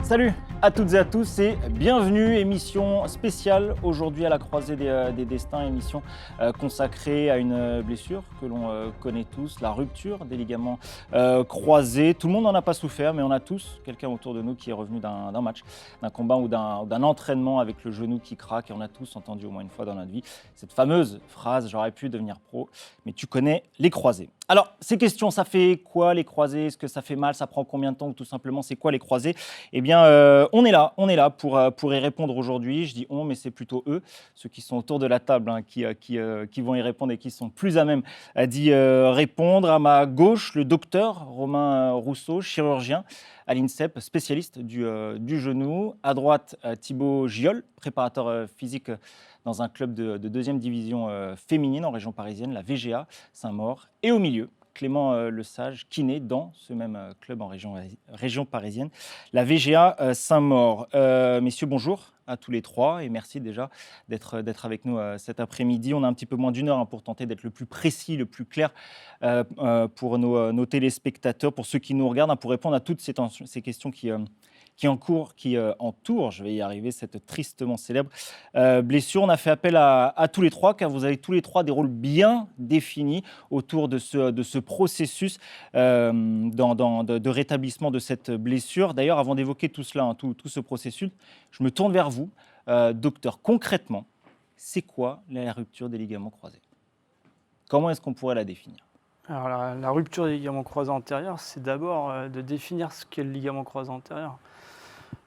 Salut à toutes et à tous et bienvenue, émission spéciale aujourd'hui à la croisée des destins, émission consacrée à une blessure que l'on connaît tous, la rupture des ligaments croisés. Tout le monde n'en a pas souffert, mais on a tous quelqu'un autour de nous qui est revenu d'un match, d'un combat ou d'un entraînement avec le genou qui craque, et on a tous entendu au moins une fois dans notre vie cette fameuse phrase « j'aurais pu devenir pro, mais tu connais les croisés ». Alors, ces questions, ça fait quoi les croisés? Est-ce que ça fait mal? Ça prend combien de temps? Ou tout simplement, c'est quoi les croisés? Eh bien, on est là pour y répondre aujourd'hui. Je dis on, mais c'est plutôt eux, ceux qui sont autour de la table, qui vont y répondre et qui sont plus à même d'y répondre. À ma gauche, le docteur Romain Rousseau, chirurgien à l'INSEP, spécialiste du genou. À droite, Thibaut Giol, préparateur physique dans un club de deuxième division féminine en région parisienne, la VGA Saint-Maur. Et au milieu, Clément Lesage, kiné dans ce même club en région parisienne, la VGA Saint-Maur. Messieurs, bonjour à tous les trois et merci déjà d'être avec nous cet après-midi. On a un petit peu moins d'une heure pour tenter d'être le plus précis, le plus clair pour nos téléspectateurs, pour ceux qui nous regardent, pour répondre à toutes ces questions qui entourent, je vais y arriver, cette tristement célèbre blessure. On a fait appel à tous les trois, car vous avez tous les trois des rôles bien définis autour de ce processus de rétablissement de cette blessure. D'ailleurs, avant d'évoquer tout cela, tout ce processus, je me tourne vers vous. Docteur, concrètement, c'est quoi la rupture des ligaments croisés? Comment est-ce qu'on pourrait la définir? Alors la rupture des ligaments croisés antérieurs, c'est d'abord de définir ce qu'est le ligament croisé antérieur.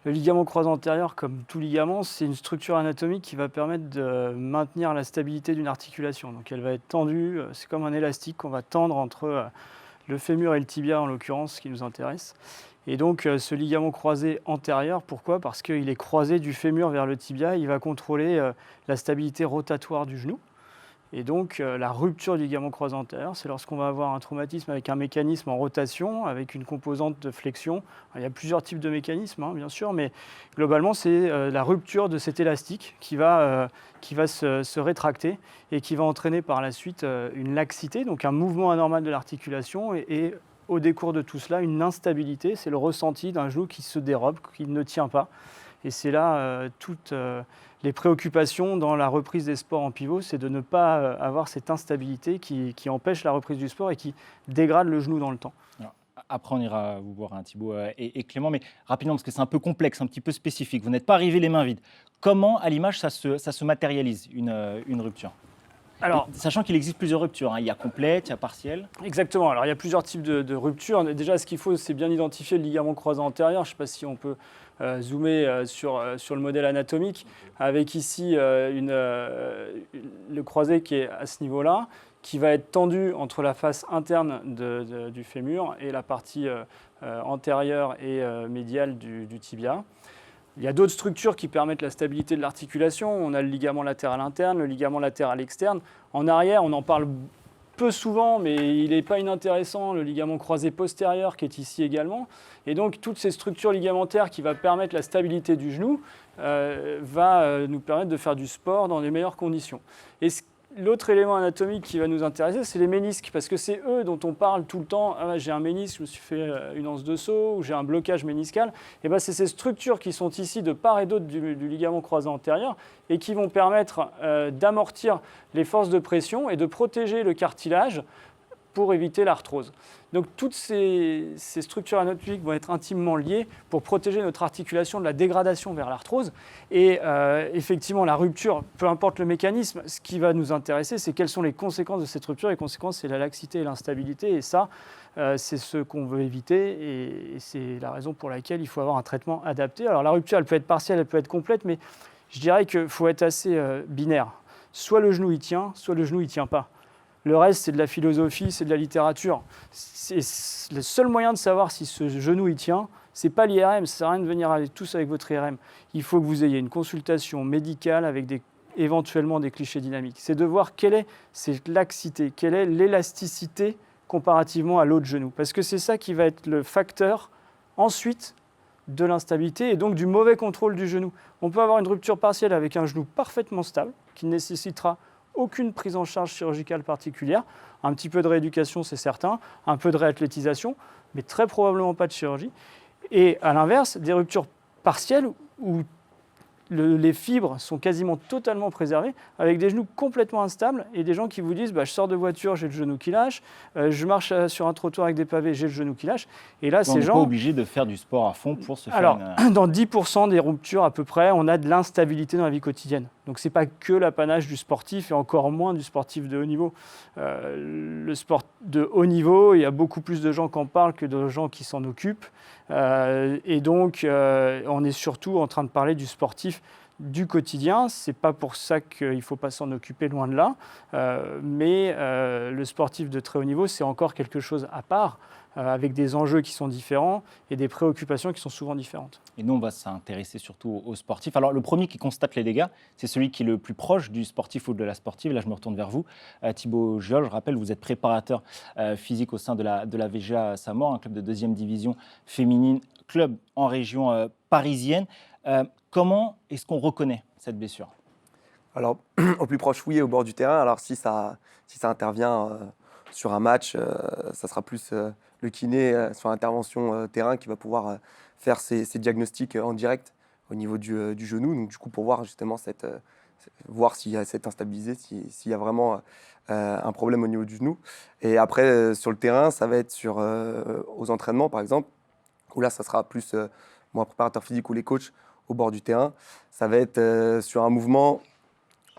Le ligament croisé antérieur, comme tout ligament, c'est une structure anatomique qui va permettre de maintenir la stabilité d'une articulation. Donc elle va être tendue, c'est comme un élastique qu'on va tendre entre le fémur et le tibia, en l'occurrence, ce qui nous intéresse. Et donc ce ligament croisé antérieur, pourquoi? Parce qu'il est croisé du fémur vers le tibia, il va contrôler la stabilité rotatoire du genou. Et donc la rupture du ligament croisé antérieur, c'est lorsqu'on va avoir un traumatisme avec un mécanisme en rotation, avec une composante de flexion. Alors, il y a plusieurs types de mécanismes, bien sûr, mais globalement, c'est la rupture de cet élastique qui va se rétracter et qui va entraîner par la suite une laxité, donc un mouvement anormal de l'articulation et au décours de tout cela, une instabilité. C'est le ressenti d'un genou qui se dérobe, qui ne tient pas. Et c'est là toutes les préoccupations dans la reprise des sports en pivot, c'est de ne pas avoir cette instabilité qui empêche la reprise du sport et qui dégrade le genou dans le temps. Alors, après, on ira vous voir, Thibaut et Clément, mais rapidement, parce que c'est un peu complexe, un petit peu spécifique. Vous n'êtes pas arrivés les mains vides. Comment, à l'image, ça se matérialise, une rupture? Alors, sachant qu'il existe plusieurs ruptures, il y a complète, il y a partielle. Exactement, alors il y a plusieurs types de ruptures. Déjà, ce qu'il faut, c'est bien identifier le ligament croisé antérieur. Je ne sais pas si on peut zoomer sur le modèle anatomique, avec ici le croisé qui est à ce niveau-là, qui va être tendu entre la face interne du fémur et la partie antérieure et médiale du tibia. Il y a d'autres structures qui permettent la stabilité de l'articulation. On a le ligament latéral interne, le ligament latéral externe. En arrière, on en parle peu souvent, mais il n'est pas inintéressant, le ligament croisé postérieur qui est ici également. Et donc, toutes ces structures ligamentaires qui vont permettre la stabilité du genou va nous permettre de faire du sport dans les meilleures conditions. Et l'autre élément anatomique qui va nous intéresser, c'est les ménisques, parce que c'est eux dont on parle tout le temps. Ah, j'ai un ménisque, je me suis fait une anse de saut, ou j'ai un blocage méniscal. Et c'est ces structures qui sont ici de part et d'autre du ligament croisé antérieur et qui vont permettre d'amortir les forces de pression et de protéger le cartilage pour éviter l'arthrose. Donc toutes ces structures anatomiques vont être intimement liées pour protéger notre articulation de la dégradation vers l'arthrose. Et effectivement, la rupture, peu importe le mécanisme, ce qui va nous intéresser, c'est quelles sont les conséquences de cette rupture. Les conséquences, c'est la laxité et l'instabilité. Et ça, c'est ce qu'on veut éviter. Et c'est la raison pour laquelle il faut avoir un traitement adapté. Alors la rupture, elle peut être partielle, elle peut être complète, mais je dirais qu'il faut être assez binaire. Soit le genou, il tient, soit le genou, il ne tient pas. Le reste, c'est de la philosophie, c'est de la littérature. C'est le seul moyen de savoir si ce genou il tient, ce n'est pas l'IRM, ça ne sert à rien de venir tous avec votre IRM. Il faut que vous ayez une consultation médicale avec éventuellement des clichés dynamiques. C'est de voir quelle est cette laxité, quelle est l'élasticité comparativement à l'autre genou. Parce que c'est ça qui va être le facteur ensuite de l'instabilité et donc du mauvais contrôle du genou. On peut avoir une rupture partielle avec un genou parfaitement stable qui ne nécessitera aucune prise en charge chirurgicale particulière, un petit peu de rééducation c'est certain, un peu de réathlétisation, mais très probablement pas de chirurgie. Et à l'inverse, des ruptures partielle où les fibres sont quasiment totalement préservées, avec des genoux complètement instables et des gens qui vous disent je sors de voiture, j'ai le genou qui lâche, je marche sur un trottoir avec des pavés, j'ai le genou qui lâche. Et là, on n'est pas obligé de faire du sport à fond pour se faire dans 10% des ruptures à peu près, on a de l'instabilité dans la vie quotidienne. Donc ce n'est pas que l'apanage du sportif et encore moins du sportif de haut niveau. Le sport de haut niveau, il y a beaucoup plus de gens qui en parlent que de gens qui s'en occupent. Et donc, on est surtout en train de parler du sportif du quotidien. Ce n'est pas pour ça qu'il ne faut pas s'en occuper, loin de là. Mais le sportif de très haut niveau, c'est encore quelque chose à part, avec des enjeux qui sont différents et des préoccupations qui sont souvent différentes. Et nous, on va s'intéresser surtout aux sportifs. Alors, le premier qui constate les dégâts, c'est celui qui est le plus proche du sportif ou de la sportive. Là, je me retourne vers vous. Thibaut Giol, je rappelle, vous êtes préparateur physique au sein de la VGA Saint-Maur, un club de 2e division féminine, club en région parisienne. Comment est-ce qu'on reconnaît cette blessure ? Alors, au plus proche, oui, au bord du terrain. Alors, si ça intervient sur un match, ça sera plus le kiné sur intervention terrain qui va pouvoir faire ces diagnostics en direct au niveau du genou. Donc, du coup, pour voir justement voir s'il y a cette instabilité, s'il y a vraiment un problème au niveau du genou. Et après, sur le terrain, ça va être aux entraînements, par exemple, où là, ça sera plus moi, préparateur physique ou les coachs au bord du terrain. Ça va être sur un mouvement.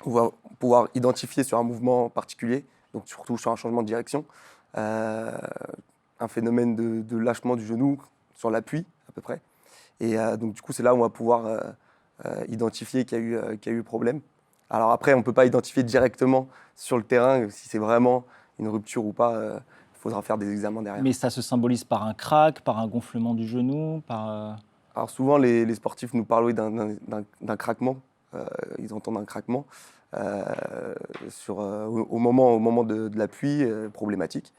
On va pouvoir identifier sur un mouvement particulier, donc surtout sur un changement de direction, un phénomène de lâchement du genou sur l'appui à peu près. Et donc du coup, c'est là où on va pouvoir identifier qu'il y a eu problème. Alors après, on ne peut pas identifier directement sur le terrain si c'est vraiment une rupture ou pas. Il faudra faire des examens derrière. Mais ça se symbolise par un crack, par un gonflement du genou, par... Alors souvent, les sportifs nous parlent d'un craquement. Ils entendent un craquement au moment de l'appui problématique.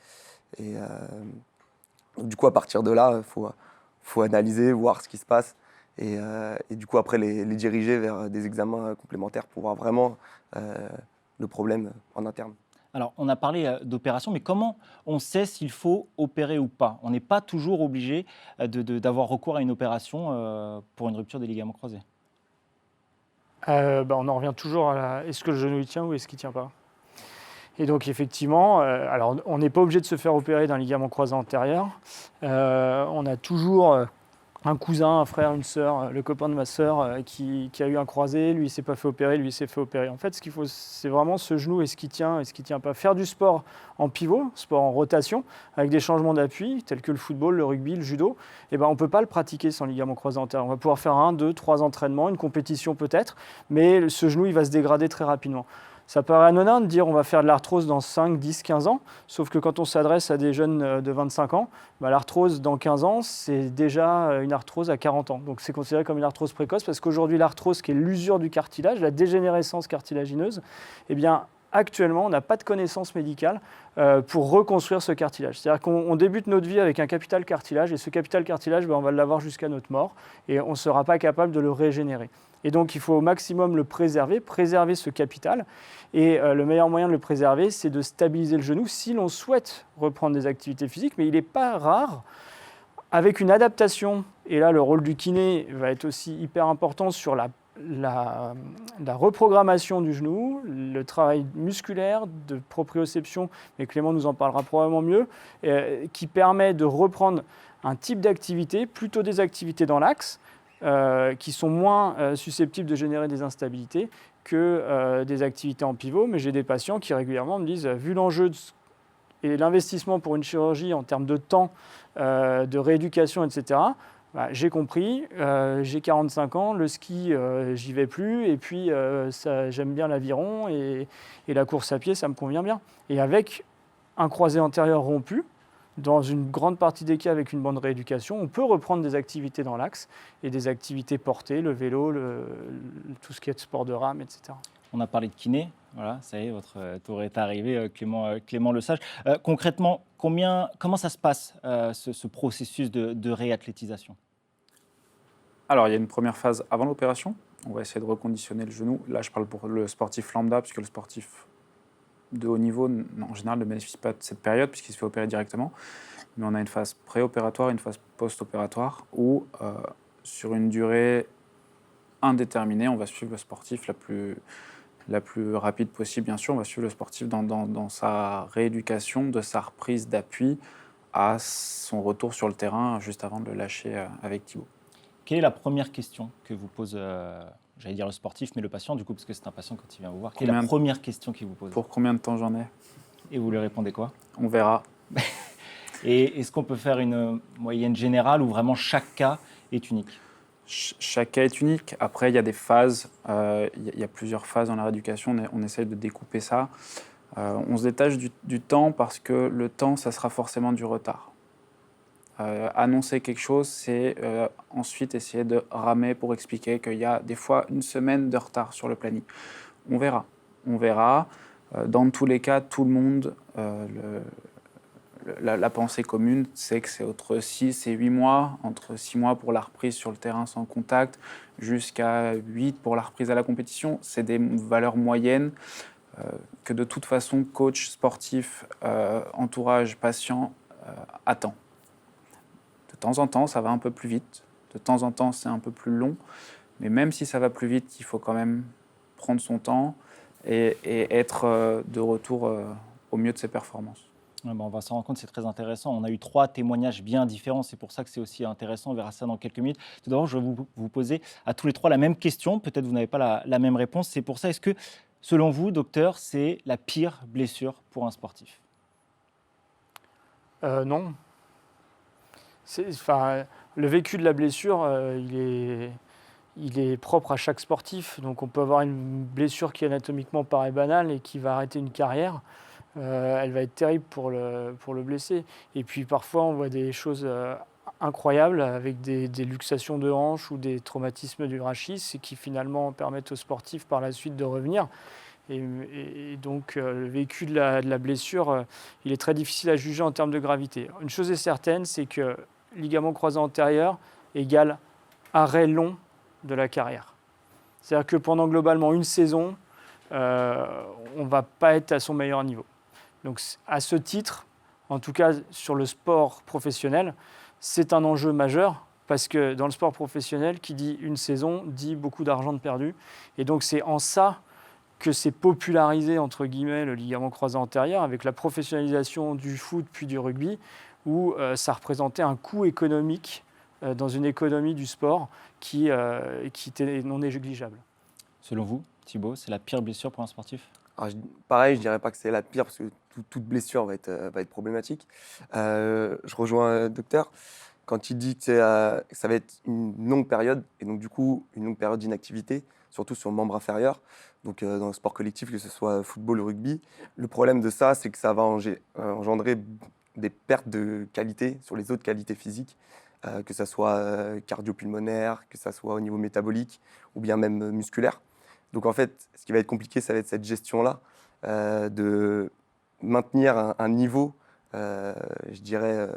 Et du coup, à partir de là, il faut analyser, voir ce qui se passe et du coup, après, les diriger vers des examens complémentaires pour voir vraiment le problème en interne. Alors, on a parlé d'opération, mais comment on sait s'il faut opérer ou pas ? On n'est pas toujours obligé d'avoir recours à une opération pour une rupture des ligaments croisés. On en revient toujours à est-ce que le genou il tient ou est-ce qu'il ne tient pas ? Et donc effectivement, alors on n'est pas obligé de se faire opérer d'un ligament croisé antérieur. On a toujours un cousin, un frère, une sœur, le copain de ma sœur qui a eu un croisé, lui il ne s'est pas fait opérer, lui il s'est fait opérer. En fait, ce qu'il faut, c'est vraiment ce genou, est-ce qu'il tient, est-ce qu'il ne tient pas. Faire du sport en pivot, sport en rotation, avec des changements d'appui, tels que le football, le rugby, le judo, on ne peut pas le pratiquer sans ligament croisé antérieur. On va pouvoir faire 1, 2, 3 entraînements, une compétition peut-être, mais ce genou il va se dégrader très rapidement. Ça paraît anodin de dire on va faire de l'arthrose dans 5, 10, 15 ans, sauf que quand on s'adresse à des jeunes de 25 ans, l'arthrose dans 15 ans, c'est déjà une arthrose à 40 ans. Donc c'est considéré comme une arthrose précoce parce qu'aujourd'hui, l'arthrose, qui est l'usure du cartilage, la dégénérescence cartilagineuse, actuellement, on n'a pas de connaissances médicales pour reconstruire ce cartilage. C'est-à-dire qu'on débute notre vie avec un capital cartilage et ce capital cartilage, on va l'avoir jusqu'à notre mort et on ne sera pas capable de le régénérer. Et donc, il faut au maximum le préserver ce capital. Et le meilleur moyen de le préserver, c'est de stabiliser le genou si l'on souhaite reprendre des activités physiques. Mais il n'est pas rare, avec une adaptation, et là, le rôle du kiné va être aussi hyper important sur la reprogrammation du genou, le travail musculaire de proprioception, mais Clément nous en parlera probablement mieux, qui permet de reprendre un type d'activité, plutôt des activités dans l'axe, qui sont moins susceptibles de générer des instabilités que des activités en pivot. Mais j'ai des patients qui régulièrement me disent, vu l'enjeu et l'investissement pour une chirurgie en termes de temps, de rééducation, etc., j'ai compris, j'ai 45 ans, le ski, j'y vais plus, et puis j'aime bien l'aviron et la course à pied, ça me convient bien. Et avec un croisé antérieur rompu, dans une grande partie des cas avec une bonne rééducation, on peut reprendre des activités dans l'axe et des activités portées, le vélo, tout ce qui est de sport de rame, etc. On a parlé de kiné, voilà, ça y est, votre tour est arrivé, Clément Lesage. Concrètement, comment ça se passe, ce processus de réathlétisation ? Alors, il y a une première phase avant l'opération. On va essayer de reconditionner le genou. Là, je parle pour le sportif lambda, puisque le sportif de haut niveau, en général, ne bénéficie pas de cette période, puisqu'il se fait opérer directement. Mais on a une phase préopératoire et une phase post-opératoire où sur une durée indéterminée. On va suivre le sportif la plus rapide possible, bien sûr. On va suivre le sportif dans sa rééducation, de sa reprise d'appui à son retour sur le terrain juste avant de le lâcher avec Thibaut. Quelle est la première question que vous pose, j'allais dire le sportif, mais le patient, du coup, parce que c'est un patient quand il vient vous voir. Quelle est la première question qu'il vous pose? Pour combien de temps j'en ai? Et vous lui répondez quoi? On verra. Et est-ce qu'on peut faire une moyenne générale ou vraiment chaque cas est unique? Chaque cas est unique. Après, il y a des phases. Il y a plusieurs phases dans la rééducation. On essaie de découper ça. On se détache du temps parce que le temps, ça sera forcément du retard. Annoncer quelque chose, c'est ensuite essayer de ramer pour expliquer qu'il y a des fois une semaine de retard sur le planning. On verra. On verra. Dans tous les cas, tout le monde, la pensée commune, c'est que c'est entre 6 et 8 mois, entre 6 mois pour la reprise sur le terrain sans contact, jusqu'à 8 pour la reprise à la compétition. C'est des valeurs moyennes que de toute façon, coach, sportif, entourage, patient attend. De temps en temps, ça va un peu plus vite. De temps en temps, c'est un peu plus long. Mais même si ça va plus vite, il faut quand même prendre son temps et être de retour au mieux de ses performances. Ouais, on va s'en rendre compte, c'est très intéressant. On a eu 3 témoignages bien différents, c'est pour ça que c'est aussi intéressant. On verra ça dans quelques minutes. Tout d'abord, je vais vous poser à tous les 3 la même question. Peut-être vous n'avez pas la même réponse. C'est pour ça, est-ce que, selon vous, docteur, c'est la pire blessure pour un sportif? Non. Le vécu de la blessure, il est propre à chaque sportif. Donc on peut avoir une blessure qui anatomiquement paraît banale et qui va arrêter une carrière. Elle va être terrible pour le blessé. Et puis parfois, on voit des choses incroyables avec des luxations de hanches ou des traumatismes du rachis qui finalement permettent aux sportifs par la suite de revenir. Et donc, le vécu de la blessure, il est très difficile à juger en termes de gravité. Une chose est certaine, c'est que ligament croisé antérieur égale arrêt long de la carrière. C'est-à-dire que pendant globalement une saison, on ne va pas être à son meilleur niveau. Donc, à ce titre, en tout cas sur le sport professionnel, c'est un enjeu majeur parce que dans le sport professionnel, qui dit une saison, dit beaucoup d'argent de perdu. Et donc, c'est en ça que c'est popularisé, entre guillemets, le ligament croisé antérieur avec la professionnalisation du foot puis du rugby, où ça représentait un coût économique dans une économie du sport qui était non négligeable. Selon vous, Thibaut, c'est la pire blessure pour un sportif? Alors, pareil, je ne dirais pas que c'est la pire parce que toute blessure va être problématique. Je rejoins le docteur quand il dit que ça va être une longue période et donc du coup une longue période d'inactivité, surtout sur le membre inférieur. Donc dans le sport collectif, que ce soit football ou rugby. Le problème de ça, c'est que ça va engendrer des pertes de qualité sur les autres qualités physiques, que ce soit cardio-pulmonaire, que ce soit au niveau métabolique ou bien même musculaire. Donc en fait, ce qui va être compliqué, ça va être cette gestion-là, de maintenir un niveau, je dirais,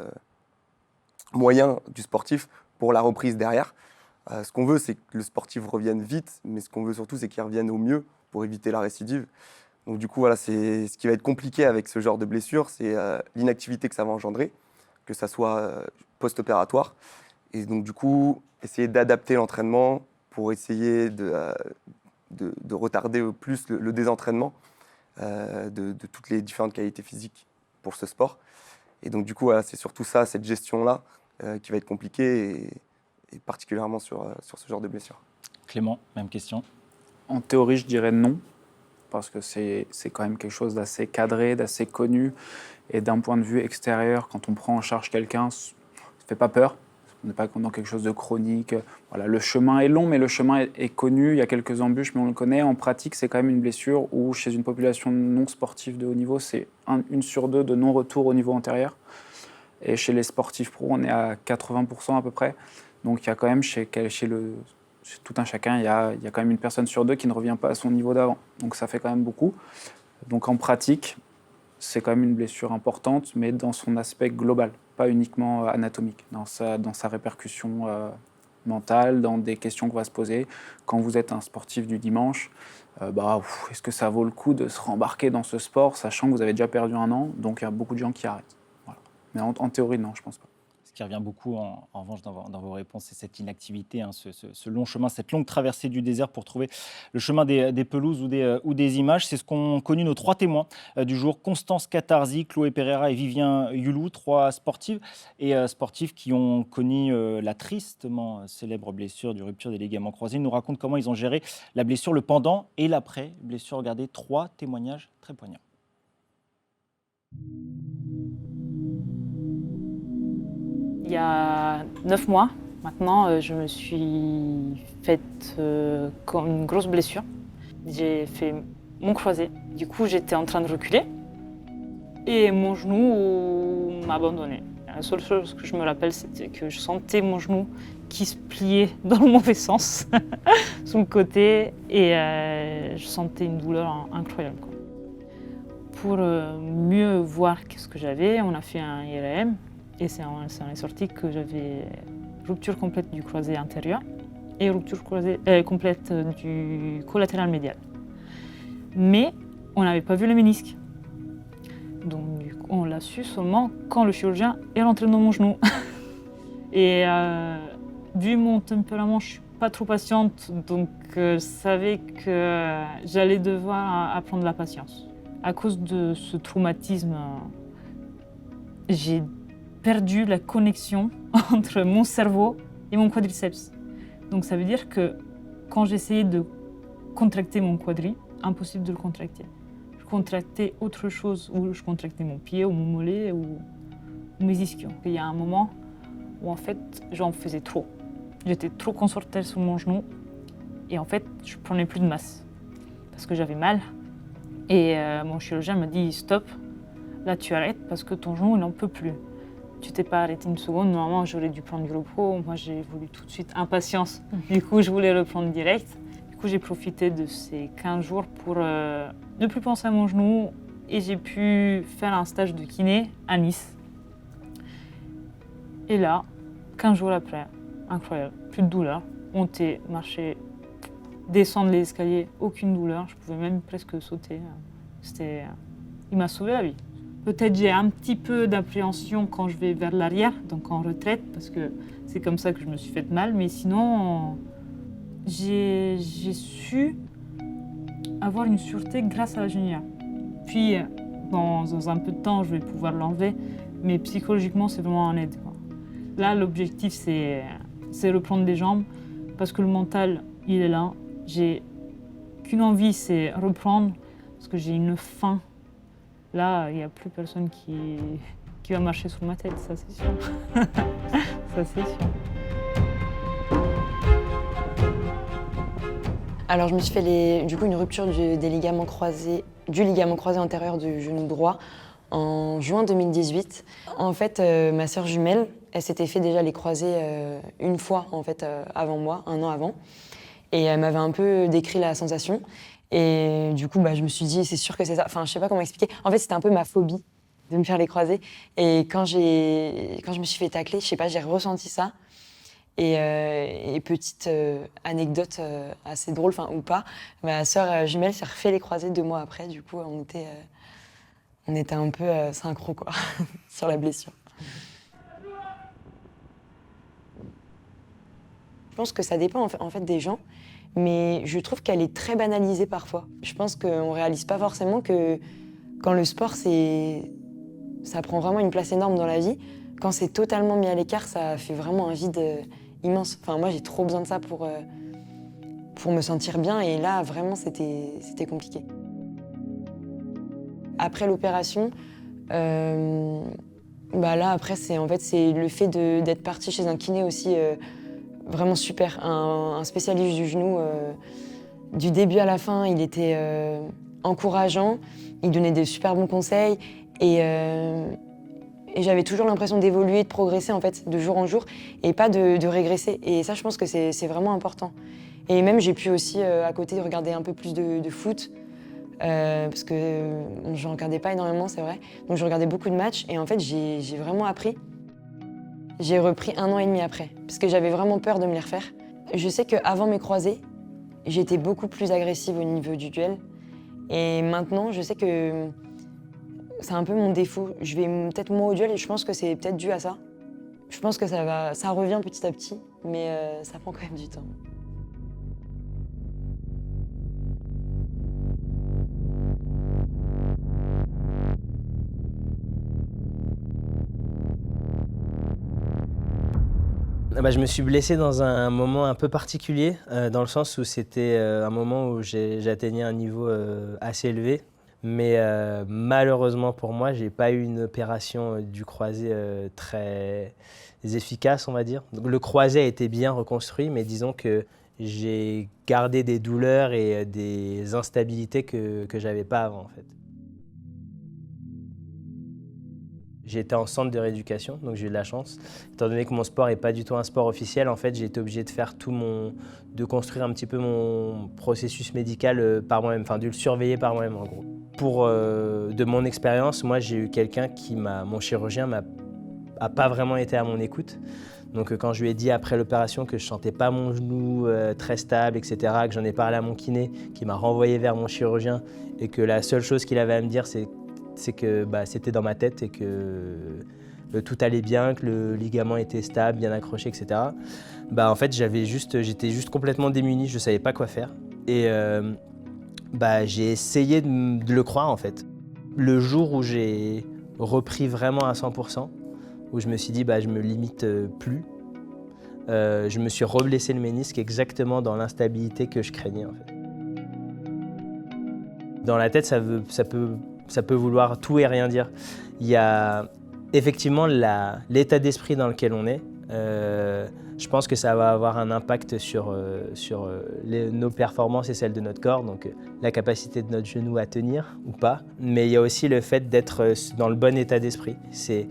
moyen du sportif pour la reprise derrière. Ce qu'on veut, c'est que le sportif revienne vite, mais ce qu'on veut surtout, c'est qu'il revienne au mieux pour éviter la récidive. Donc du coup, voilà, c'est ce qui va être compliqué avec ce genre de blessure, c'est l'inactivité que ça va engendrer, que ça soit post-opératoire. Et donc du coup, essayer d'adapter l'entraînement pour essayer de retarder au plus le désentraînement de toutes les différentes qualités physiques pour ce sport. Et donc du coup, voilà, c'est surtout ça, cette gestion-là, qui va être compliquée, et particulièrement sur ce genre de blessure. Clément, même question. En théorie, je dirais non, parce que c'est quand même quelque chose d'assez cadré, d'assez connu. Et d'un point de vue extérieur, quand on prend en charge quelqu'un, ça ne fait pas peur. On n'est pas dans quelque chose de chronique. Voilà, le chemin est long, mais le chemin est connu. Il y a quelques embûches, mais on le connaît. En pratique, c'est quand même une blessure où, chez une population non sportive de haut niveau, c'est 1 sur 2 de non-retour au niveau antérieur. Et chez les sportifs pro, on est à 80% à peu près. Donc il y a quand même, chez tout un chacun, il y a quand même 1 personne sur 2 qui ne revient pas à son niveau d'avant. Donc ça fait quand même beaucoup. Donc en pratique, c'est quand même une blessure importante, mais dans son aspect global, pas uniquement anatomique, dans sa répercussion mentale, dans des questions qu'on va se poser. Quand vous êtes un sportif du dimanche, est-ce que ça vaut le coup de se rembarquer dans ce sport, sachant que vous avez déjà perdu 1 an? Donc il y a beaucoup de gens qui arrêtent. Voilà. Mais en théorie, non, je ne pense pas. qui revient beaucoup en revanche dans vos réponses, c'est cette inactivité, hein, ce long chemin, cette longue traversée du désert pour trouver le chemin des pelouses ou des images. C'est ce qu'ont connu nos 3 témoins du jour, Constance Catarzi, Chloé Pereira et Vivien Yulou, 3 sportives et sportifs qui ont connu la tristement célèbre blessure du rupture des ligaments croisés. Ils nous racontent comment ils ont géré la blessure, le pendant et l'après blessure. Regardez 3 témoignages très poignants. Il y a 9 mois, maintenant, je me suis faite comme une grosse blessure. J'ai fait mon croisé. Du coup, j'étais en train de reculer et mon genou m'a abandonné. La seule chose que je me rappelle, c'était que je sentais mon genou qui se pliait dans le mauvais sens, sur le côté, et je sentais une douleur incroyable, quoi. Pour mieux voir ce que j'avais, on a fait un IRM. Et c'est en est sorti que j'avais rupture complète du croisé antérieur et rupture complète du collatéral médial. Mais on n'avait pas vu le ménisque. Donc du coup, on l'a su seulement quand le chirurgien est rentré dans mon genou. Et vu mon tempérament, je ne suis pas trop patiente, donc je savais que j'allais devoir apprendre la patience. À cause de ce traumatisme, j'ai perdu la connexion entre mon cerveau et mon quadriceps. Donc ça veut dire que quand j'essayais de contracter mon quadri, impossible de le contracter. Je contractais autre chose, ou je contractais mon pied ou mon mollet ou mes ischios. Il y a un moment où en fait j'en faisais trop. J'étais trop concentrée sur mon genou et en fait je prenais plus de masse parce que j'avais mal. Et mon chirurgien m'a dit stop, là tu arrêtes parce que ton genou il n'en peut plus. Tu t'es pas arrêté une seconde, normalement j'aurais dû prendre du repos. Moi j'ai voulu tout de suite impatience. Du coup je voulais reprendre direct. Du coup j'ai profité de ces 15 jours pour ne plus penser à mon genou et j'ai pu faire un stage de kiné à Nice. Et là, 15 jours après, incroyable, plus de douleur. Monter, marcher, descendre les escaliers, aucune douleur. Je pouvais même presque sauter. Il m'a sauvé la vie. Peut-être j'ai un petit peu d'appréhension quand je vais vers l'arrière, donc en retraite, parce que c'est comme ça que je me suis fait mal. Mais sinon, j'ai su avoir une sûreté grâce à la genouillère. Puis, dans un peu de temps, je vais pouvoir l'enlever, mais psychologiquement, c'est vraiment un aide, quoi. Là, l'objectif, c'est reprendre des jambes, parce que le mental, il est là. J'ai qu'une envie, c'est reprendre, parce que j'ai une faim. Là, il n'y a plus personne qui va marcher sur ma tête, ça c'est sûr. Ça c'est sûr. Alors je me suis fait une rupture du ligament croisé antérieur du genou droit en juin 2018. En fait, ma sœur jumelle, elle s'était fait déjà les croisés une fois en fait, avant moi, 1 an avant. Et elle m'avait un peu décrit la sensation. Et du coup, je me suis dit, c'est sûr que c'est ça. Enfin, je sais pas comment expliquer. En fait, c'était un peu ma phobie de me faire les croisés. Et quand je me suis fait tacler, je sais pas, j'ai ressenti ça. Et petite anecdote assez drôle, ou pas, ma sœur jumelle s'est refait les croisés 2 mois après. Du coup, on était un peu synchro, quoi, sur la blessure. Je pense que ça dépend en fait des gens. Mais je trouve qu'elle est très banalisée parfois. Je pense qu'on ne réalise pas forcément que quand le sport, ça prend vraiment une place énorme dans la vie. Quand c'est totalement mis à l'écart, ça fait vraiment un vide immense. Enfin, moi, j'ai trop besoin de ça pour me sentir bien. Et là, vraiment, c'était compliqué. Après l'opération, là, après, c'est le fait d'être partie chez un kiné aussi... vraiment super, un spécialiste du genou. Du début à la fin, il était encourageant, il donnait des super bons conseils et j'avais toujours l'impression d'évoluer, de progresser en fait, de jour en jour et pas de régresser. Et ça, je pense que c'est vraiment important. Et même, j'ai pu aussi à côté regarder un peu plus de foot parce que je ne regardais pas énormément, c'est vrai. Donc je regardais beaucoup de matchs et en fait, j'ai vraiment appris. J'ai repris 1 an et demi après, parce que j'avais vraiment peur de me les refaire. Je sais qu'avant mes croisés, j'étais beaucoup plus agressive au niveau du duel. Et maintenant, je sais que c'est un peu mon défaut. Je vais peut-être moins au duel et je pense que c'est peut-être dû à ça. Je pense que ça revient petit à petit, mais ça prend quand même du temps. Je me suis blessé dans un moment un peu particulier, dans le sens où c'était un moment où j'atteignais un niveau assez élevé. Mais malheureusement pour moi, j'ai pas eu une opération du croisé très efficace, on va dire. Donc, le croisé a été bien reconstruit, mais disons que j'ai gardé des douleurs et des instabilités que j'avais pas avant, en fait. J'étais en centre de rééducation, donc j'ai eu de la chance. Étant donné que mon sport n'est pas du tout un sport officiel, en fait, j'ai été obligé de faire de construire un petit peu mon processus médical par moi-même, enfin de le surveiller par moi-même en gros. De mon expérience, moi j'ai eu quelqu'un mon chirurgien a pas vraiment été à mon écoute. Donc quand je lui ai dit après l'opération que je sentais pas mon genou très stable, etc., que j'en ai parlé à mon kiné, qui m'a renvoyé vers mon chirurgien et que la seule chose qu'il avait à me dire c'est que c'était dans ma tête et que tout allait bien, que le ligament était stable, bien accroché, etc. En fait, j'étais juste complètement démuni, je ne savais pas quoi faire. Et j'ai essayé de le croire, en fait. Le jour où j'ai repris vraiment à 100%, où je me suis dit je me limite plus, je me suis reblessé le ménisque exactement dans l'instabilité que je craignais, en fait. Dans la tête, ça peut vouloir tout et rien dire. Il y a effectivement l'état d'esprit dans lequel on est. Je pense que ça va avoir un impact sur nos performances et celles de notre corps, donc la capacité de notre genou à tenir ou pas. Mais il y a aussi le fait d'être dans le bon état d'esprit. C'est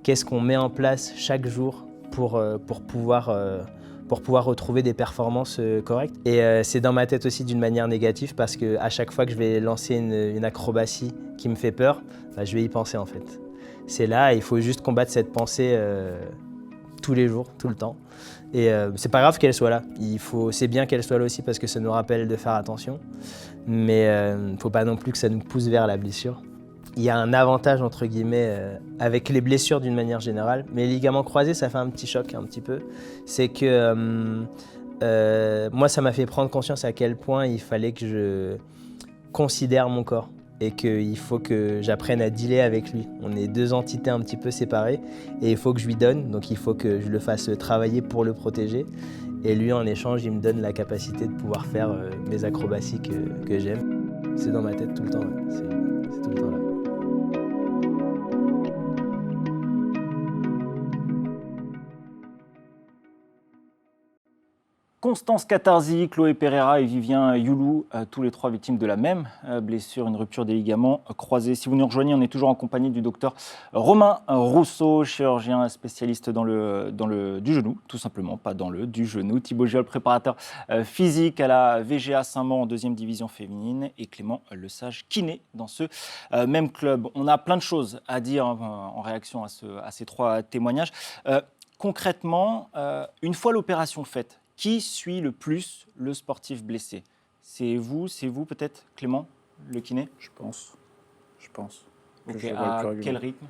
qu'est-ce qu'on met en place chaque jour pour pouvoir retrouver des performances correctes. Et c'est dans ma tête aussi d'une manière négative parce qu'à chaque fois que je vais lancer une acrobatie qui me fait peur, je vais y penser en fait. C'est là, il faut juste combattre cette pensée tous les jours, tout le temps. Et c'est pas grave qu'elle soit là. C'est bien qu'elle soit là aussi parce que ça nous rappelle de faire attention. Mais il ne faut pas non plus que ça nous pousse vers la blessure. Il y a un avantage, entre guillemets, avec les blessures d'une manière générale, mais les ligaments croisés, ça fait un petit choc, un petit peu. C'est que moi, ça m'a fait prendre conscience à quel point il fallait que je considère mon corps et qu'il faut que j'apprenne à dealer avec lui. On est deux entités un petit peu séparées et il faut que je lui donne, donc il faut que je le fasse travailler pour le protéger. Et lui, en échange, il me donne la capacité de pouvoir faire mes acrobaties que j'aime. C'est dans ma tête tout le temps, ouais. C'est tout le temps là. Constance Catarzi, Chloé Pereira et Vivien Youlou, tous les trois victimes de la même blessure, une rupture des ligaments croisés. Si vous nous rejoignez, on est toujours en compagnie du docteur Romain Rousseau, chirurgien spécialiste du genou, tout simplement, pas du genou. Thibaut Giol, préparateur physique à la VGA Saint-Mand en 2e division féminine et Clément Lesage, kiné dans ce même club. On a plein de choses à dire en réaction à ces trois témoignages. Concrètement, une fois l'opération faite, qui suit le plus le sportif blessé? C'est vous peut-être, Clément, le kiné? Je pense. Okay. À quel rythme?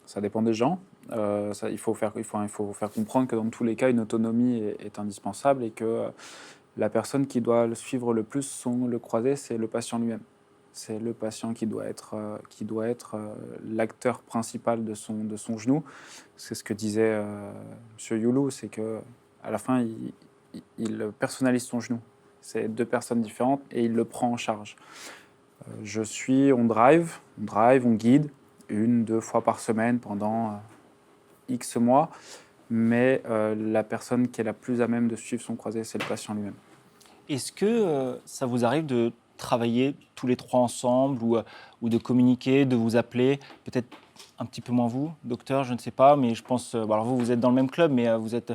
Ça dépend des gens. Il faut faire comprendre que dans tous les cas, une autonomie est indispensable et que la personne qui doit le suivre le plus le croisé, c'est le patient lui-même. C'est le patient qui doit être l'acteur principal de son genou. C'est ce que disait M. Youlou, c'est qu'à la fin, il personnalise son genou. C'est deux personnes différentes et il le prend en charge. On drive, on guide 1-2 fois par semaine pendant X mois, mais la personne qui est la plus à même de suivre son croisé, c'est le patient lui-même. Est-ce que ça vous arrive de travailler tous les trois ensemble ou de communiquer, de vous appeler, peut-être un petit peu moins vous, docteur, je ne sais pas, mais je pense, alors vous êtes dans le même club, mais vous êtes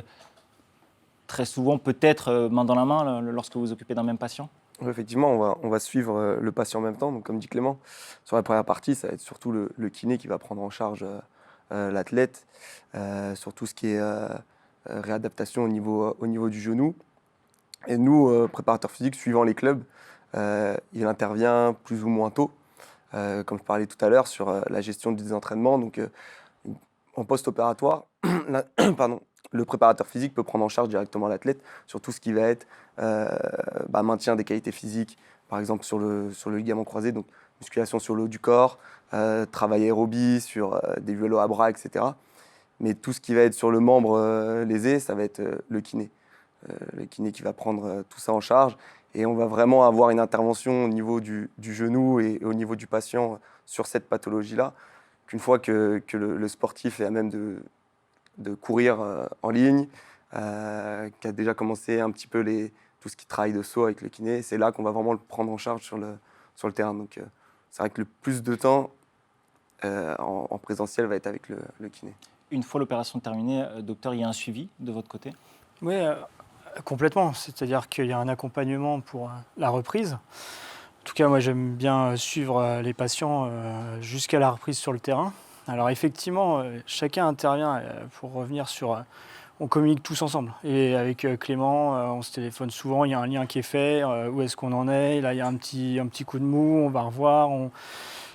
très souvent peut-être main dans la main lorsque vous vous occupez d'un même patient? Oui, effectivement, on va suivre le patient en même temps. Donc, comme dit Clément, sur la première partie, ça va être surtout le kiné qui va prendre en charge l'athlète, sur tout ce qui est réadaptation au niveau du genou. Et nous, préparateurs physiques, suivant les clubs, il intervient plus ou moins tôt, comme je parlais tout à l'heure, sur la gestion des entraînements. Donc, en post-opératoire, pardon, le préparateur physique peut prendre en charge directement l'athlète sur tout ce qui va être maintien des qualités physiques, par exemple sur le ligament croisé, donc musculation sur le haut du corps, travail aérobie sur des vélos à bras, etc. Mais tout ce qui va être sur le membre lésé, ça va être le kiné. Le kiné qui va prendre tout ça en charge. Et on va vraiment avoir une intervention au niveau du genou et au niveau du patient sur cette pathologie-là, qu'une fois que le sportif est à même de courir en ligne, qui a déjà commencé un petit peu tout ce qui travaille de saut avec le kiné, c'est là qu'on va vraiment le prendre en charge sur le terrain. Donc c'est vrai que le plus de temps en présentiel va être avec le kiné. Une fois l'opération terminée, docteur, il y a un suivi de votre côté? Oui, complètement. C'est-à-dire qu'il y a un accompagnement pour la reprise. En tout cas, moi, j'aime bien suivre les patients jusqu'à la reprise sur le terrain. Alors effectivement, chacun intervient pour revenir sur... on communique tous ensemble. Et avec Clément, on se téléphone souvent, il y a un lien qui est fait, où est-ce qu'on en est. Là, il y a un petit coup de mou, on va revoir.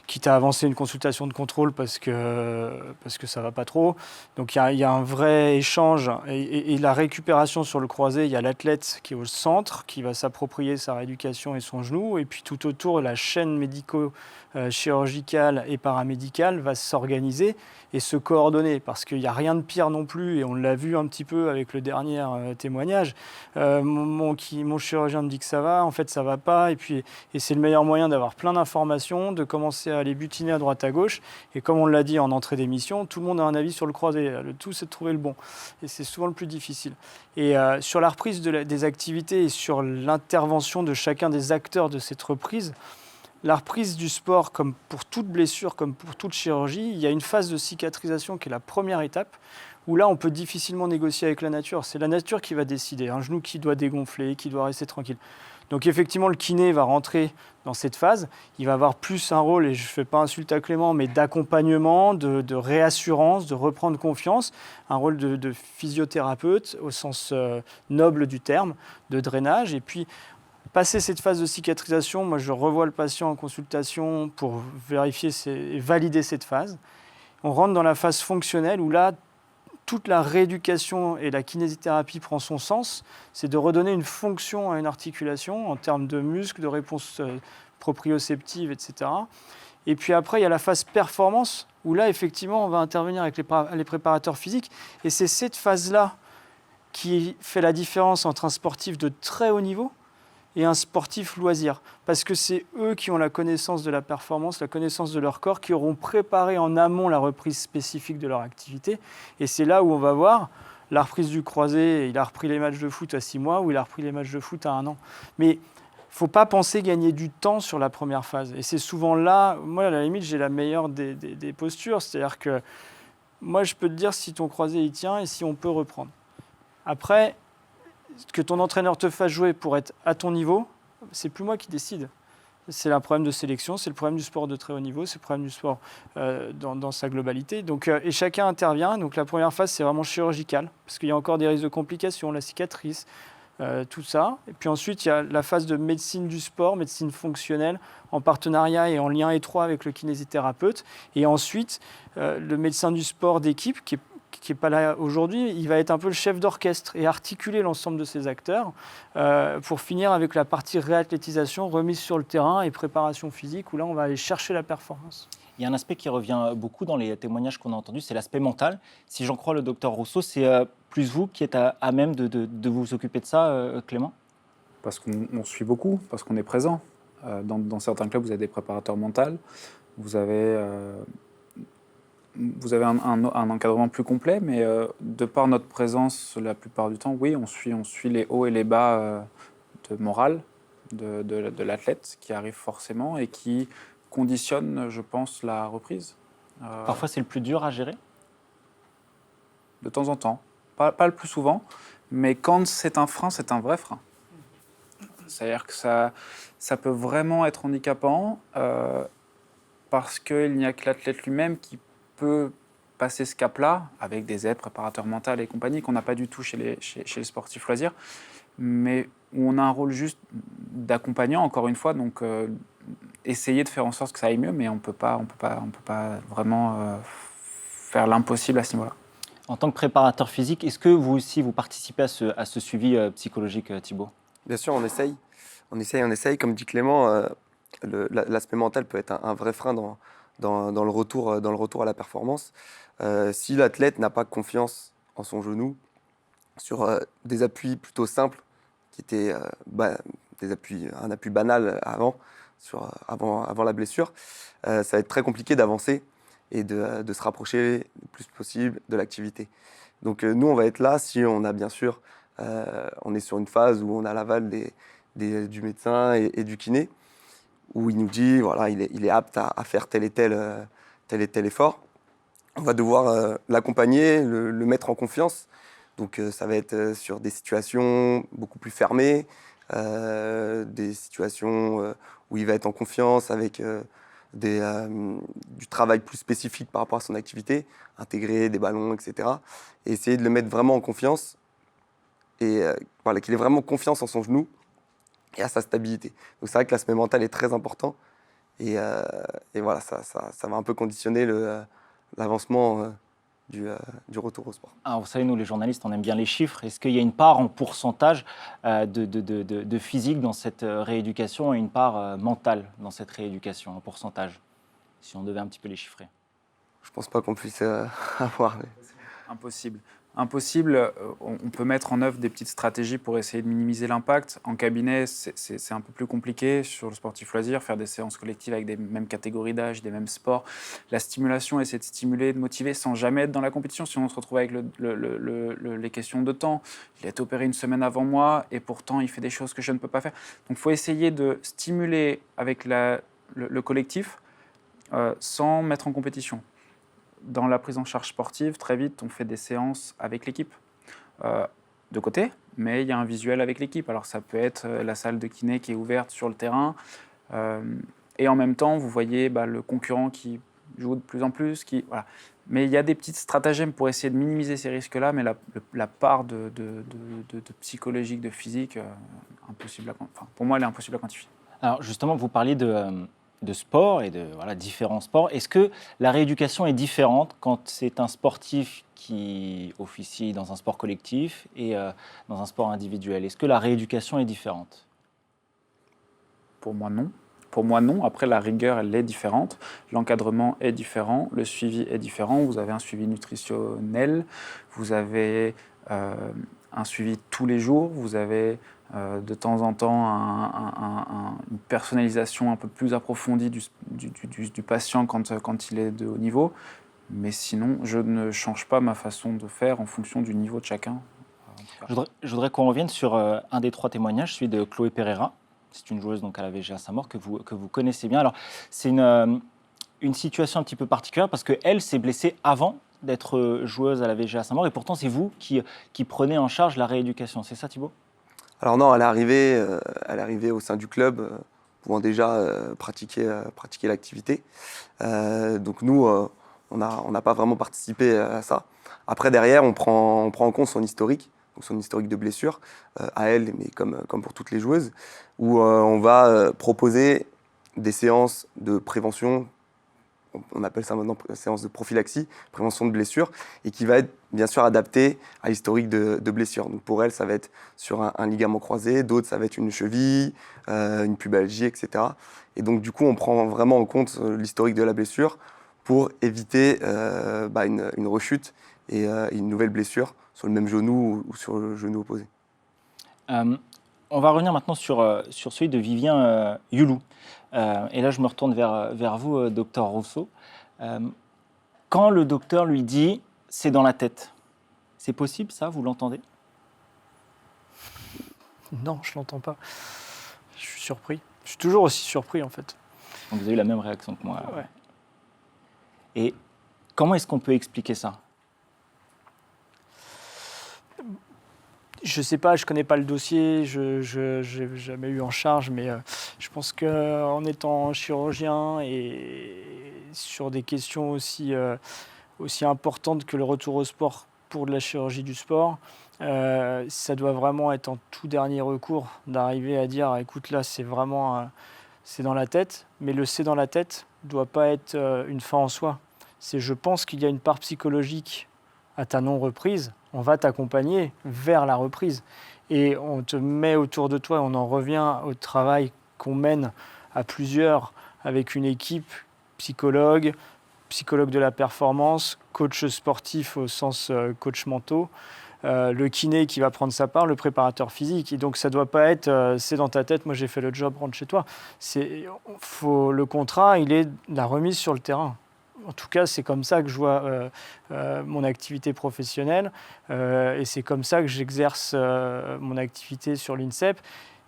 Quitte à avancer une consultation de contrôle parce que ça ne va pas trop. Donc il y a un vrai échange et la récupération sur le croisé, il y a l'athlète qui est au centre, qui va s'approprier sa rééducation et son genou, et puis tout autour, la chaîne médico-chirurgicale et paramédicale va s'organiser et se coordonner, parce qu'il n'y a rien de pire non plus, et on l'a vu un petit peu avec le dernier témoignage. Mon chirurgien me dit que ça va, en fait ça ne va pas, et c'est le meilleur moyen d'avoir plein d'informations, de commencer à les butiner à droite à gauche, et comme on l'a dit en entrée d'émission, tout le monde a un avis sur le croisé, le tout c'est de trouver le bon, et c'est souvent le plus difficile. Et sur la reprise des activités et sur l'intervention de chacun des acteurs de cette reprise, la reprise du sport, comme pour toute blessure, comme pour toute chirurgie, il y a une phase de cicatrisation qui est la première étape, où là on peut difficilement négocier avec la nature. C'est la nature qui va décider, un genou qui doit dégonfler, qui doit rester tranquille. Donc effectivement, le kiné va rentrer dans cette phase. Il va avoir plus un rôle, et je ne fais pas insulte à Clément, mais d'accompagnement, de réassurance, de reprendre confiance. Un rôle de physiothérapeute au sens noble du terme, de drainage. Et puis, passer cette phase de cicatrisation, moi je revois le patient en consultation pour vérifier et valider cette phase. On rentre dans la phase fonctionnelle où là, toute la rééducation et la kinésithérapie prend son sens. C'est de redonner une fonction à une articulation en termes de muscles, de réponse proprioceptive, etc. Et puis après, il y a la phase performance où là, effectivement, on va intervenir avec les préparateurs physiques. Et c'est cette phase-là qui fait la différence entre un sportif de très haut niveau et un sportif loisir. Parce que c'est eux qui ont la connaissance de la performance, la connaissance de leur corps, qui auront préparé en amont la reprise spécifique de leur activité. Et c'est là où on va voir la reprise du croisé, il a repris les matchs de foot à 6 mois ou il a repris les matchs de foot à 1 an. Mais il ne faut pas penser gagner du temps sur la première phase. Et c'est souvent là, moi à la limite, j'ai la meilleure des postures. C'est-à-dire que moi je peux te dire si ton croisé il tient et si on peut reprendre. Après, que ton entraîneur te fasse jouer pour être à ton niveau, c'est plus moi qui décide. C'est un problème de sélection, c'est le problème du sport de très haut niveau, c'est le problème du sport dans sa globalité. Donc, et chacun intervient. Donc la première phase, c'est vraiment chirurgical, parce qu'il y a encore des risques de complications, la cicatrice, tout ça. Et puis ensuite, il y a la phase de médecine du sport, médecine fonctionnelle, en partenariat et en lien étroit avec le kinésithérapeute. Et ensuite, le médecin du sport d'équipe, qui n'est pas là aujourd'hui, il va être un peu le chef d'orchestre et articuler l'ensemble de ces acteurs pour finir avec la partie réathlétisation, remise sur le terrain et préparation physique, où là, on va aller chercher la performance. Il y a un aspect qui revient beaucoup dans les témoignages qu'on a entendus, c'est l'aspect mental. Si j'en crois le docteur Rousseau, c'est plus vous qui êtes à même de vous occuper de ça, Clément? Parce qu'on suit beaucoup, parce qu'on est présent. Dans certains clubs, vous avez des préparateurs mentaux, vous avez un encadrement plus complet, mais de par notre présence, la plupart du temps, oui, on suit les hauts et les bas de morale de l'athlète qui arrive forcément et qui conditionne, je pense, la reprise. Parfois, c'est le plus dur à gérer? De temps en temps. Pas le plus souvent, mais quand c'est un frein, c'est un vrai frein. C'est-à-dire que ça peut vraiment être handicapant parce qu'il n'y a que l'athlète lui-même qui peut passer ce cap-là, avec des aides, préparateurs mentaux et compagnie, qu'on n'a pas du tout chez les sportifs loisirs, mais où on a un rôle juste d'accompagnant, encore une fois, donc essayer de faire en sorte que ça aille mieux, mais on peut pas vraiment faire l'impossible à ce niveau-là. En tant que préparateur physique, est-ce que vous aussi, vous participez à ce suivi psychologique, Thibaut? Bien sûr, on essaye. On essaye. Comme dit Clément, l'aspect mental peut être un vrai frein dans le retour à la performance. Si l'athlète n'a pas confiance en son genou, sur des appuis plutôt simples, qui étaient un appui banal avant la blessure, ça va être très compliqué d'avancer et de se rapprocher le plus possible de l'activité. Donc nous, on va être là si on a bien sûr, on est sur une phase où on a l'aval du médecin et du kiné, où il nous dit voilà, il est apte à faire tel et tel effort. On va devoir l'accompagner, le mettre en confiance. Donc ça va être sur des situations beaucoup plus fermées, des situations où il va être en confiance avec du travail plus spécifique par rapport à son activité, intégrer des ballons, etc. Et essayer de le mettre vraiment en confiance et voilà, qu'il ait vraiment confiance en son genou et à sa stabilité. Donc c'est vrai que l'aspect mental est très important et voilà, ça va un peu conditionner l'avancement du retour au sport. Alors, vous savez, nous les journalistes, on aime bien les chiffres. Est-ce qu'il y a une part en pourcentage de physique dans cette rééducation et une part mentale dans cette rééducation, en pourcentage, si on devait un petit peu les chiffrer? Je pense pas qu'on puisse avoir. Impossible. Impossible, on peut mettre en œuvre des petites stratégies pour essayer de minimiser l'impact. En cabinet, c'est un peu plus compliqué sur le sportif loisir, faire des séances collectives avec des mêmes catégories d'âge, des mêmes sports. La stimulation, essayer de stimuler, de motiver sans jamais être dans la compétition. Sinon, on se retrouve avec les questions de temps. Il a été opéré une semaine avant moi et pourtant, il fait des choses que je ne peux pas faire. Donc, il faut essayer de stimuler avec le collectif sans mettre en compétition. Dans la prise en charge sportive, très vite, on fait des séances avec l'équipe de côté, mais il y a un visuel avec l'équipe. Alors, ça peut être la salle de kiné qui est ouverte sur le terrain, et en même temps, vous voyez le concurrent qui joue de plus en plus. Voilà. Mais il y a des petites stratagèmes pour essayer de minimiser ces risques-là, mais la part de psychologique, de physique, impossible pour moi, elle est impossible à quantifier. Alors, justement, vous parliez de sport et de différents sports. Est-ce que la rééducation est différente quand c'est un sportif qui officie dans un sport collectif et dans un sport individuel? Est-ce que la rééducation est différente? Pour moi, non. Pour moi, non. Après, la rigueur, elle est différente. L'encadrement est différent. Le suivi est différent. Vous avez un suivi nutritionnel. Vous avez un suivi tous les jours. Vous avez de temps en temps une personnalisation un peu plus approfondie du patient quand il est de haut niveau. Mais sinon, je ne change pas ma façon de faire en fonction du niveau de chacun. Je voudrais qu'on revienne sur un des 3 témoignages, celui de Chloé Pereira. C'est une joueuse donc, à la VGA Saint-Maur que vous connaissez bien. Alors, c'est une situation un petit peu particulière parce qu'elle s'est blessée avant d'être joueuse à la VGA Saint-Maur et pourtant, c'est vous qui prenez en charge la rééducation. C'est ça, Thibaut? Alors non, elle est arrivée au sein du club, pouvant déjà pratiquer l'activité. Donc nous, on n'a pas vraiment participé à ça. Après, derrière, on prend en compte son historique de blessure, à elle, mais comme pour toutes les joueuses, où on va proposer des séances de prévention. On appelle ça maintenant séance de prophylaxie, prévention de blessures, et qui va être bien sûr adaptée à l'historique de blessure. Donc pour elle, ça va être sur un ligament croisé, d'autres, ça va être une cheville, une pubalgie, etc. Et donc du coup, on prend vraiment en compte l'historique de la blessure pour éviter une rechute et une nouvelle blessure sur le même genou ou sur le genou opposé. On va revenir maintenant sur celui de Vivien Youlou. Et là, je me retourne vers vous, docteur Rousseau. Quand le docteur lui dit « c'est dans la tête », c'est possible ça? Vous l'entendez? Non, je ne l'entends pas. Je suis surpris. Je suis toujours aussi surpris, en fait. Donc, vous avez eu la même réaction que moi. Ouais. Et comment est-ce qu'on peut expliquer ça? Je sais pas, je connais pas le dossier, je n'ai jamais eu en charge, mais je pense qu'en étant chirurgien et sur des questions aussi importantes que le retour au sport pour de la chirurgie du sport, ça doit vraiment être en tout dernier recours d'arriver à dire écoute là c'est vraiment c'est dans la tête, mais le c'est dans la tête doit pas être une fin en soi. c'est je pense qu'il y a une part psychologique à ta non-reprise. On va t'accompagner vers la reprise. Et on te met autour de toi, on en revient au travail qu'on mène à plusieurs avec une équipe, psychologue de la performance, coach sportif au sens coach mentaux, le kiné qui va prendre sa part, le préparateur physique. Et donc ça ne doit pas être c'est dans ta tête, moi j'ai fait le job, rentre chez toi. Le contrat, il est la remise sur le terrain. En tout cas, c'est comme ça que je vois mon activité professionnelle et c'est comme ça que j'exerce mon activité sur l'INSEP.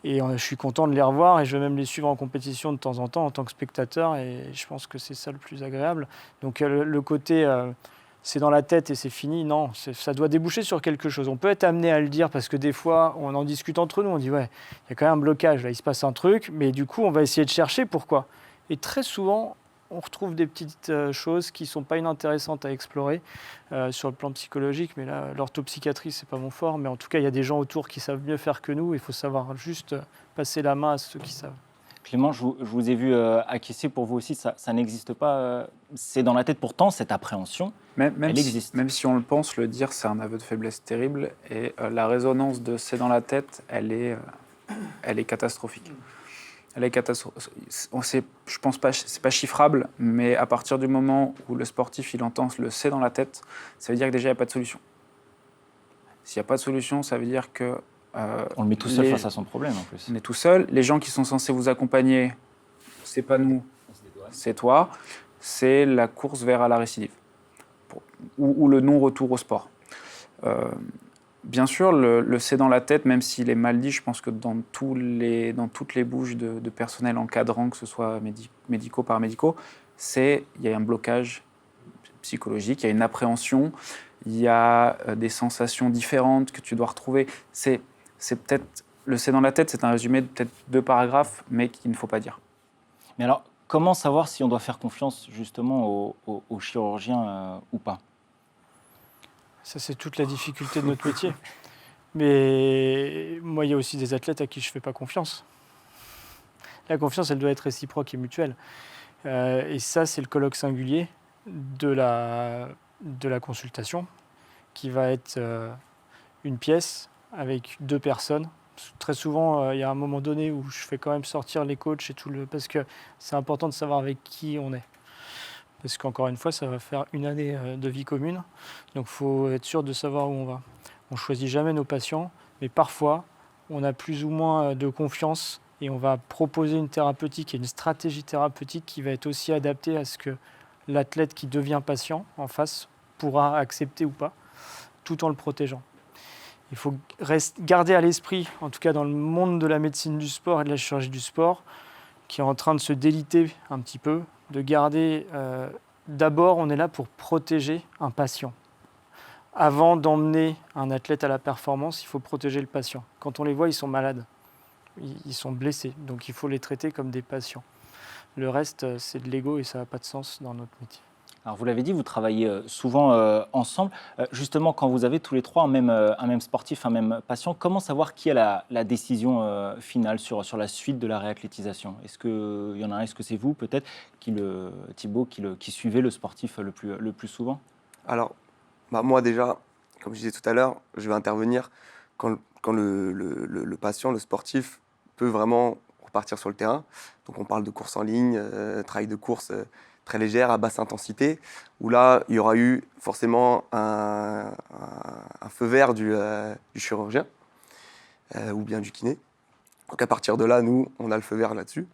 Et je suis content de les revoir et je vais même les suivre en compétition de temps en temps en tant que spectateur et je pense que c'est ça le plus agréable. Donc le côté c'est dans la tête et c'est fini, non, ça doit déboucher sur quelque chose. On peut être amené à le dire parce que des fois on en discute entre nous, on dit ouais, il y a quand même un blocage, là il se passe un truc, mais du coup on va essayer de chercher pourquoi. Et très souvent, on retrouve des petites choses qui ne sont pas inintéressantes à explorer sur le plan psychologique. Mais là, l'orthopsychiatrie, ce n'est pas mon fort. Mais en tout cas, il y a des gens autour qui savent mieux faire que nous. Il faut savoir juste passer la main à ceux qui savent. Clément, je vous ai vu acquiescer. Pour vous aussi, ça n'existe pas. C'est dans la tête pourtant, cette appréhension, elle existe. Même si on le pense, le dire, c'est un aveu de faiblesse terrible. Et la résonance de c'est dans la tête, elle est catastrophique. Je pense pas, c'est pas chiffrable, mais à partir du moment où le sportif il entend le c'est dans la tête, ça veut dire que déjà il n'y a pas de solution. S'il n'y a pas de solution, ça veut dire que on le met tout seul face à son problème en plus. On est tout seul. Les gens qui sont censés vous accompagner, c'est pas nous, c'est toi. C'est la course vers la récidive ou le non-retour au sport. Bien sûr, le c'est dans la tête, même s'il est mal dit, je pense que dans toutes les bouches de personnel encadrant, que ce soit médicaux, paramédicaux, il y a un blocage psychologique, il y a une appréhension, il y a des sensations différentes que tu dois retrouver. C'est peut-être le c'est dans la tête, c'est un résumé de peut-être 2 paragraphes, mais qu'il ne faut pas dire. Mais alors, comment savoir si on doit faire confiance justement aux chirurgiens ou pas ? Ça, c'est toute la difficulté de notre métier. Mais moi, il y a aussi des athlètes à qui je ne fais pas confiance. La confiance, elle doit être réciproque et mutuelle. Et ça, c'est le colloque singulier de la consultation, qui va être une pièce avec 2 personnes. Très souvent, il y a un moment donné où je fais quand même sortir les coachs et tout parce que c'est important de savoir avec qui on est. Parce qu'encore une fois, ça va faire une année de vie commune. Donc il faut être sûr de savoir où on va. On ne choisit jamais nos patients, mais parfois, on a plus ou moins de confiance et on va proposer une thérapeutique et une stratégie thérapeutique qui va être aussi adaptée à ce que l'athlète qui devient patient en face pourra accepter ou pas, tout en le protégeant. Il faut garder à l'esprit, en tout cas dans le monde de la médecine du sport et de la chirurgie du sport, qui est en train de se déliter un petit peu, de garder, d'abord on est là pour protéger un patient. Avant d'emmener un athlète à la performance, il faut protéger le patient. Quand on les voit, ils sont malades, ils sont blessés, donc il faut les traiter comme des patients. Le reste, c'est de l'ego et ça n'a pas de sens dans notre métier. Alors vous l'avez dit, vous travaillez souvent ensemble. Justement, quand vous avez tous les 3 un même sportif, un même patient, comment savoir qui a la décision finale sur la suite de la réathlétisation ? Est-ce qu'il y en a un, est-ce que c'est vous peut-être, Thibaut, qui suivez le sportif le plus souvent ? Alors, moi déjà, comme je disais tout à l'heure, je vais intervenir quand le patient, le sportif, peut vraiment repartir sur le terrain. Donc on parle de course en ligne, travail de course très légère, à basse intensité, où là, il y aura eu forcément un feu vert du chirurgien ou bien du kiné. Donc à partir de là, nous, on a le feu vert là-dessus.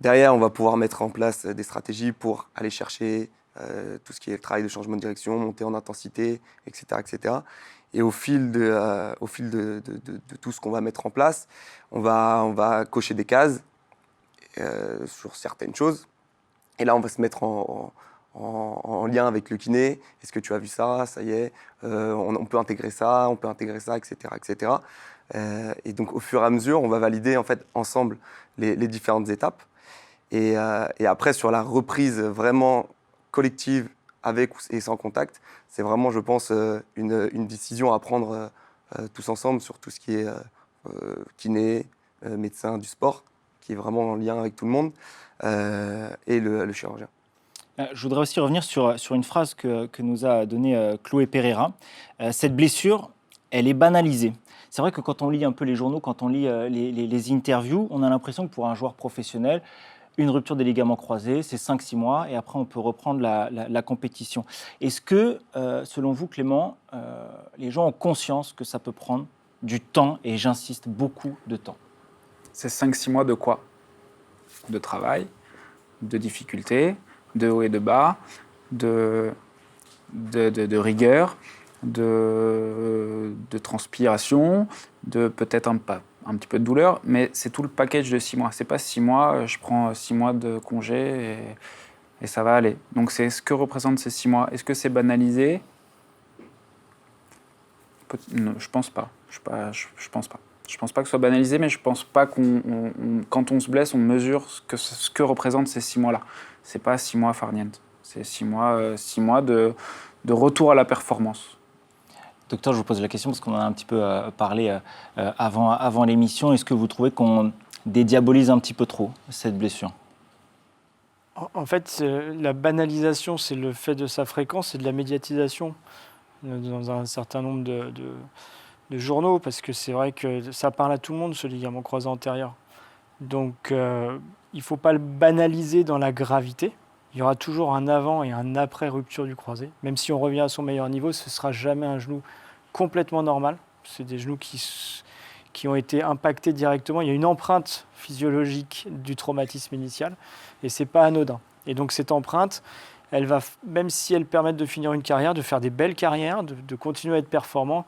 Derrière, on va pouvoir mettre en place des stratégies pour aller chercher tout ce qui est le travail de changement de direction, monter en intensité, etc. etc. Et au fil de tout ce qu'on va mettre en place, on va cocher des cases sur certaines choses. Et là, on va se mettre en lien avec le kiné. Est-ce que tu as vu ça ? Ça y est, on peut intégrer ça, etc. etc. Et donc, au fur et à mesure, on va valider en fait, ensemble les différentes étapes. Et après, sur la reprise vraiment collective, avec et sans contact, c'est vraiment, je pense, une décision à prendre tous ensemble sur tout ce qui est kiné, médecin du sport, qui est vraiment en lien avec tout le monde, et le chirurgien. Je voudrais aussi revenir sur une phrase que nous a donnée Chloé Pereira. Cette blessure, elle est banalisée. C'est vrai que quand on lit un peu les journaux, quand on lit les interviews, on a l'impression que pour un joueur professionnel, une rupture des ligaments croisés, c'est 5-6 mois et après on peut reprendre la compétition. Est-ce que, selon vous Clément, les gens ont conscience que ça peut prendre du temps, et j'insiste, beaucoup de temps? C'est 5-6 mois de quoi? De travail, de difficultés, de haut et de bas, de rigueur, de transpiration, de peut-être un petit peu de douleur, mais c'est tout le package de 6 mois. C'est pas 6 mois, je prends 6 mois de congé et ça va aller. Donc c'est ce que représentent ces 6 mois. Est-ce que c'est banalisé? Non, je pense pas. Je pense pas. Je pense pas que ce soit banalisé, mais je pense pas quand on se blesse, on mesure ce que représentent ces 6 mois-là. C'est pas 6 mois farniente. C'est 6 mois de retour à la performance. Docteur, je vous pose la question parce qu'on en a un petit peu parlé avant l'émission. Est-ce que vous trouvez qu'on dédiabolise un petit peu trop cette blessure? En fait, la banalisation, c'est le fait de sa fréquence et de la médiatisation dans un certain nombre de journaux, parce que c'est vrai que ça parle à tout le monde, ce ligament croisé antérieur. Donc, il ne faut pas le banaliser dans la gravité. Il y aura toujours un avant et un après rupture du croisé. Même si on revient à son meilleur niveau, ce ne sera jamais un genou complètement normal. C'est des genoux qui ont été impactés directement. Il y a une empreinte physiologique du traumatisme initial et ce n'est pas anodin. Et donc cette empreinte, elle va, même si elle permet de finir une carrière, de faire des belles carrières, de continuer à être performant,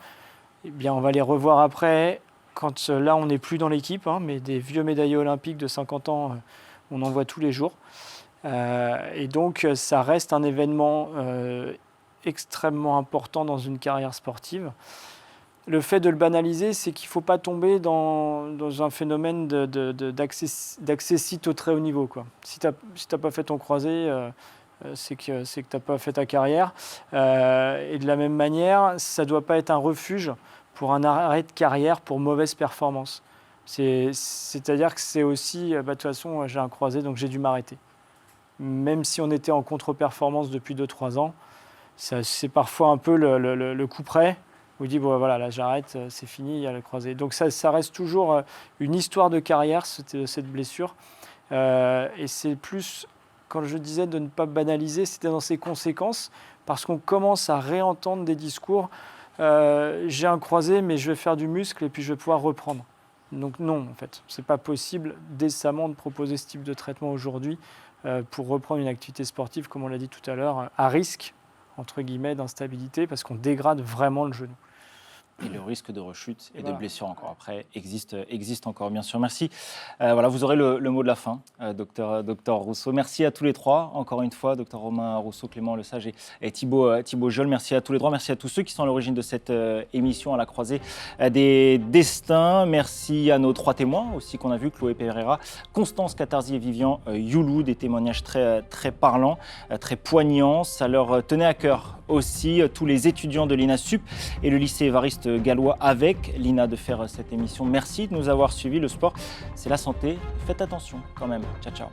eh bien on va les revoir après, quand là on n'est plus dans l'équipe, mais des vieux médaillés olympiques de 50 ans, on en voit tous les jours. Et donc ça reste un événement extrêmement important dans une carrière sportive. Le fait de le banaliser, c'est qu'il ne faut pas tomber dans un phénomène d'accessite au très haut niveau, quoi. Si tu n'as pas fait ton croisé, c'est que tu n'as pas fait ta carrière. Et de la même manière, ça ne doit pas être un refuge pour un arrêt de carrière pour mauvaise performance. C'est-à-dire que c'est aussi, de toute façon, j'ai un croisé, donc j'ai dû m'arrêter. Même si on était en contre-performance depuis 2-3 ans, c'est parfois un peu le coup près. Vous dites, bon, voilà, là j'arrête, c'est fini, il y a le croisé. Donc ça reste toujours une histoire de carrière, cette blessure. Et c'est plus, quand je disais de ne pas banaliser, c'était dans ses conséquences, parce qu'on commence à réentendre des discours. J'ai un croisé, mais je vais faire du muscle et puis je vais pouvoir reprendre. Donc non, en fait, c'est pas possible décemment de proposer ce type de traitement aujourd'hui pour reprendre une activité sportive, comme on l'a dit tout à l'heure, à risque, entre guillemets, d'instabilité, parce qu'on dégrade vraiment le genou. Et le risque de rechute et de blessure encore après existe encore, bien sûr. Merci. Voilà, vous aurez le mot de la fin, docteur Rousseau. Merci à tous les trois, encore une fois, docteur Romain Rousseau, Clément Lesage et Thibaut Jolle. Merci à tous les trois. Merci à tous ceux qui sont à l'origine de cette émission à la croisée des destins. Merci à nos 3 témoins aussi qu'on a vus, Chloé Pereira, Constance Catarzi et Vivian Youlou, des témoignages très, très parlants, très poignants. Ça leur tenait à cœur aussi, tous les étudiants de l'INA-SUP et le lycée Évariste Galois avec l'INA, de faire cette émission. Merci de nous avoir suivis. Le sport, c'est la santé. Faites attention quand même. Ciao, ciao.